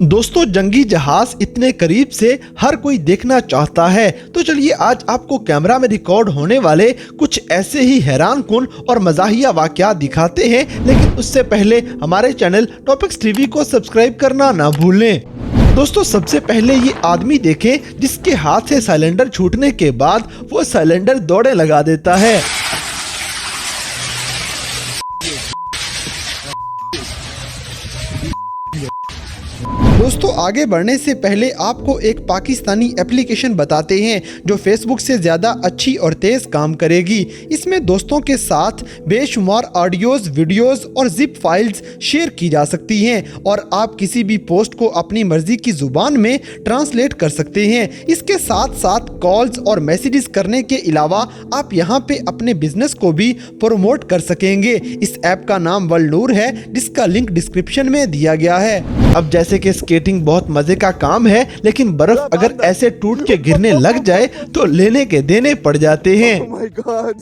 दोस्तों, जंगी जहाज इतने करीब से हर कोई देखना चाहता है। तो चलिए आज आपको कैमरा में रिकॉर्ड होने वाले कुछ ऐसे ही हैरानकुन और मज़ाहिया वाक़यात दिखाते हैं। लेकिन उससे पहले हमारे चैनल टॉपिक्स टीवी को सब्सक्राइब करना ना भूलें। दोस्तों, सबसे पहले ये आदमी देखें जिसके हाथ से सिलेंडर छूटने के बाद वो सिलेंडर दौड़े लगा देता है। दोस्तों, आगे बढ़ने से पहले आपको एक पाकिस्तानी एप्लीकेशन बताते हैं जो फेसबुक से ज़्यादा अच्छी और तेज़ काम करेगी। इसमें दोस्तों के साथ बेशुमार ऑडियोज़, वीडियोज़ और जिप फाइल्स शेयर की जा सकती हैं और आप किसी भी पोस्ट को अपनी मर्ज़ी की ज़ुबान में ट्रांसलेट कर सकते हैं। इसके साथ साथ कॉल्स और मैसेजेस करने के अलावा आप यहाँ पे अपने बिजनेस को भी प्रमोट कर सकेंगे। इस ऐप का नाम वलनूर है, जिसका लिंक डिस्क्रिप्शन में दिया गया है। अब जैसे कि स्केटिंग बहुत मजे का काम है, लेकिन बर्फ अगर ऐसे टूट के गिरने लग जाए तो लेने के देने पड़ जाते हैं। Oh my God.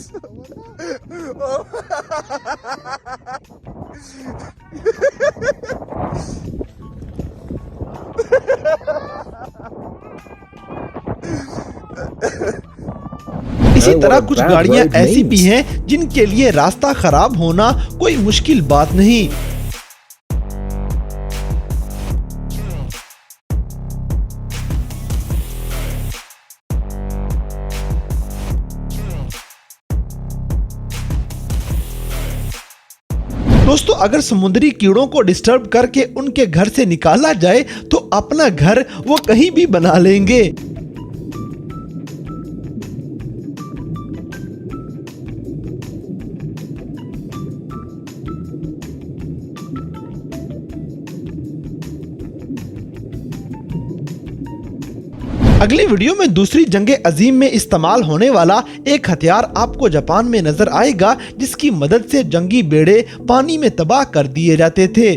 इसी तरह कुछ गाड़ियां ऐसी भी हैं जिनके लिए रास्ता खराब होना कोई मुश्किल बात नहीं। दोस्तों, अगर समुद्री कीड़ों को डिस्टर्ब करके उनके घर से निकाला जाए तो अपना घर वो कहीं भी बना लेंगे। अगली वीडियो में दूसरी जंगे अजीम में इस्तेमाल होने वाला एक हथियार आपको जापान में नजर आएगा, जिसकी मदद से जंगी बेड़े पानी में तबाह कर दिए जाते थे।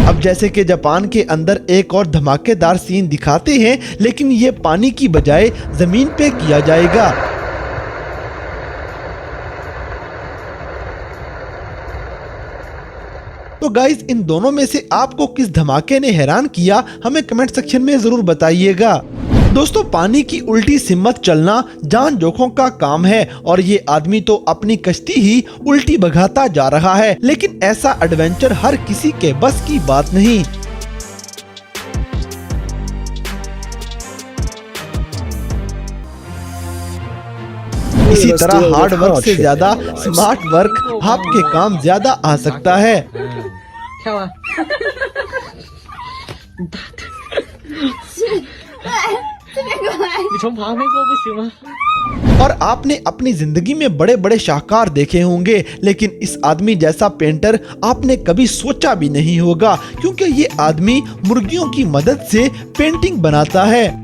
अब जैसे कि जापान के अंदर एक और धमाकेदार सीन दिखाते हैं, लेकिन ये पानी की बजाय जमीन पे किया जाएगा। तो गाइस, इन दोनों में से आपको किस धमाके ने हैरान किया, हमें कमेंट सेक्शन में जरूर बताइएगा। दोस्तों, पानी की उल्टी सिमत चलना जान जोखों का काम है और ये आदमी तो अपनी कश्ती ही उल्टी भगाता जा रहा है। लेकिन ऐसा एडवेंचर हर किसी के बस की बात नहीं। इसी तरह हार्ड वर्क से ज्यादा स्मार्ट वर्क आपके काम ज्यादा आ सकता है। और आपने अपनी जिंदगी में बड़े बड़े शाहकार देखे होंगे, लेकिन इस आदमी जैसा पेंटर आपने कभी सोचा भी नहीं होगा, क्योंकि ये आदमी मुर्गियों की मदद से पेंटिंग बनाता है।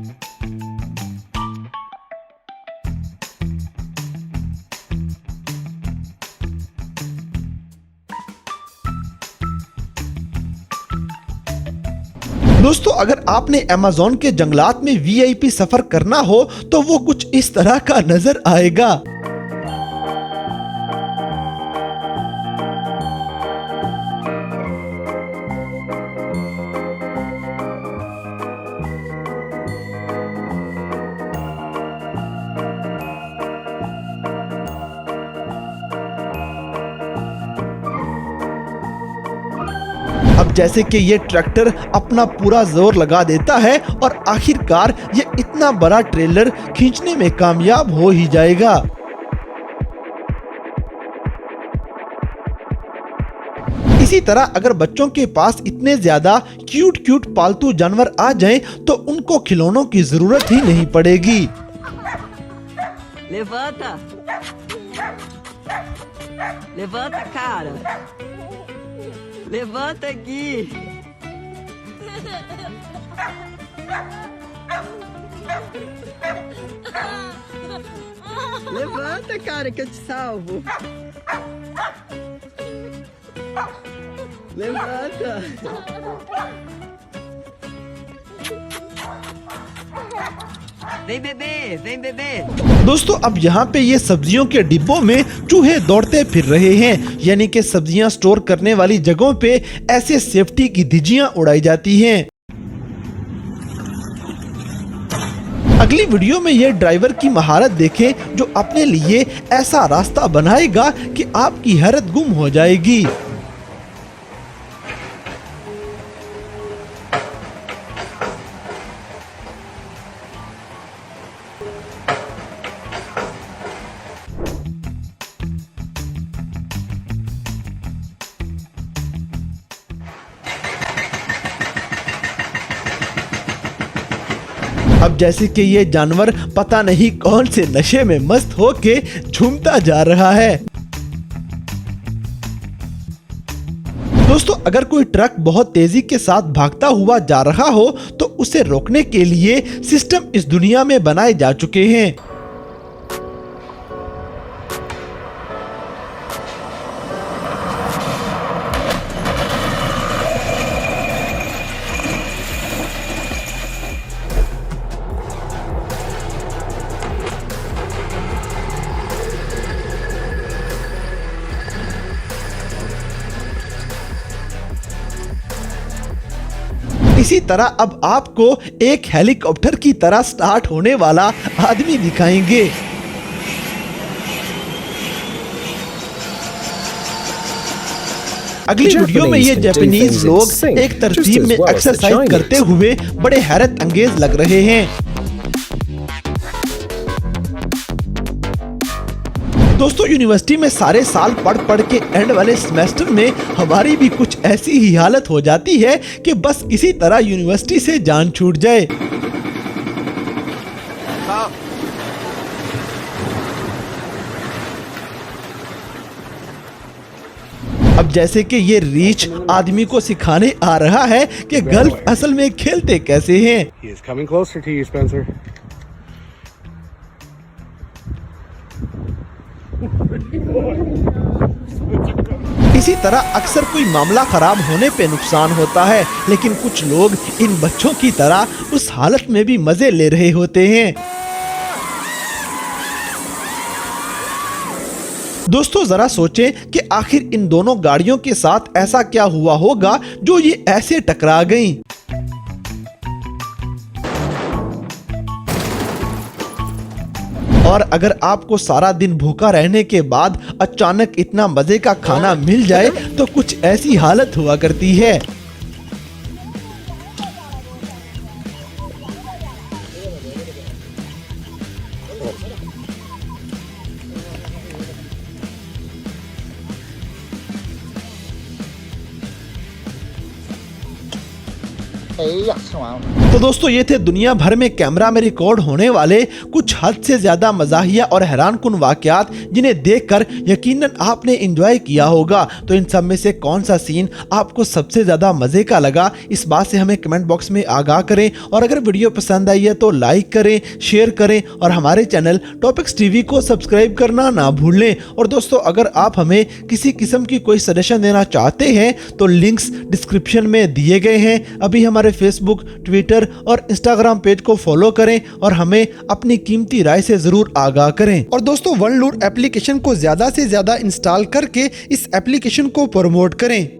दोस्तों, अगर अमेज़न अमेज़न के जंगलात में वीआईपी सफर करना हो तो वो कुछ इस तरह का नजर आएगा। अब जैसे कि ये ट्रैक्टर अपना पूरा जोर लगा देता है और आखिरकार ये इतना बड़ा ट्रेलर खींचने में कामयाब हो ही जाएगा। इसी तरह अगर बच्चों के पास इतने ज्यादा क्यूट पालतू जानवर आ जाएं तो उनको खिलौनों की जरूरत ही नहीं पड़ेगी। Levanta! Levanta, cara! Levanta aqui! Levanta, cara, que eu te salvo! Levanta! Vem beber, vem beber. दोस्तों अब यहाँ पे ये सब्जियों के डिब्बों में चूहे दौड़ते फिर रहे हैं, यानी कि सब्जियां स्टोर करने वाली जगहों पे ऐसे सेफ्टी की धज्जियां उड़ाई जाती हैं। अगली वीडियो में ये ड्राइवर की महारत देखें जो अपने लिए ऐसा रास्ता बनाएगा कि आपकी हैरत गुम हो जाएगी। अब जैसे कि ये जानवर पता नहीं कौन से नशे में मस्त होके झूमता जा रहा है। दोस्तों अगर कोई ट्रक बहुत तेजी के साथ भागता हुआ जा रहा हो तो उसे रोकने के लिए सिस्टम इस दुनिया में बनाए जा चुके हैं। इसी तरह अब आपको एक हेलीकॉप्टर की तरह स्टार्ट होने वाला आदमी दिखाएंगे। अगली वीडियो में ये जापानीज लोग एक तरतीब में एक्सरसाइज करते हुए बड़े हैरत अंगेज लग रहे हैं। दोस्तों यूनिवर्सिटी में सारे साल पढ़ के एंड वाले सेमेस्टर में हमारी भी कुछ ऐसी ही हालत हो जाती है कि बस किसी तरह यूनिवर्सिटी से जान छूट जाए। अब जैसे कि ये रीच आदमी को सिखाने आ रहा है कि गल्फ असल में खेलते कैसे हैं। He is coming closer to you, Spencer. इसी तरह अक्सर कोई मामला खराब होने पे नुकसान होता है, लेकिन कुछ लोग इन बच्चों की तरह उस हालत में भी मजे ले रहे होते हैं। दोस्तों जरा सोचें कि आखिर इन दोनों गाड़ियों के साथ ऐसा क्या हुआ होगा जो ये ऐसे टकरा गईं। और अगर आपको सारा दिन भूखा रहने के बाद अचानक इतना मजे का खाना मिल जाए तो कुछ ऐसी हालत हुआ करती है। तो दोस्तों ये थे दुनिया भर में कैमरा में रिकॉर्ड होने वाले कुछ हद से ज्यादा मजाहिया और हैरानकुन वाकयात जिन्हें देखकर यकीनन आपने एंजॉय किया होगा। तो इन सब में से कौन सा सीन आपको सबसे ज्यादा मजे का लगा, इस बात से हमें कमेंट बॉक्स में आगाह करें। और अगर वीडियो पसंद आई है तो लाइक करें, शेयर करें और हमारे चैनल टॉपिक्स टीवी को सब्सक्राइब करना ना भूलें। और दोस्तों अगर आप हमें किसी किस्म की कोई सजेशन देना चाहते हैं तो लिंक्स डिस्क्रिप्शन में दिए गए हैं। अभी हमारे फेसबुक, ट्विटर और इंस्टाग्राम पेज को फॉलो करें और हमें अपनी कीमती राय से जरूर आगाह करें। और दोस्तों वन लूर एप्लीकेशन को ज्यादा से ज्यादा इंस्टॉल करके इस एप्लीकेशन को प्रमोट करें।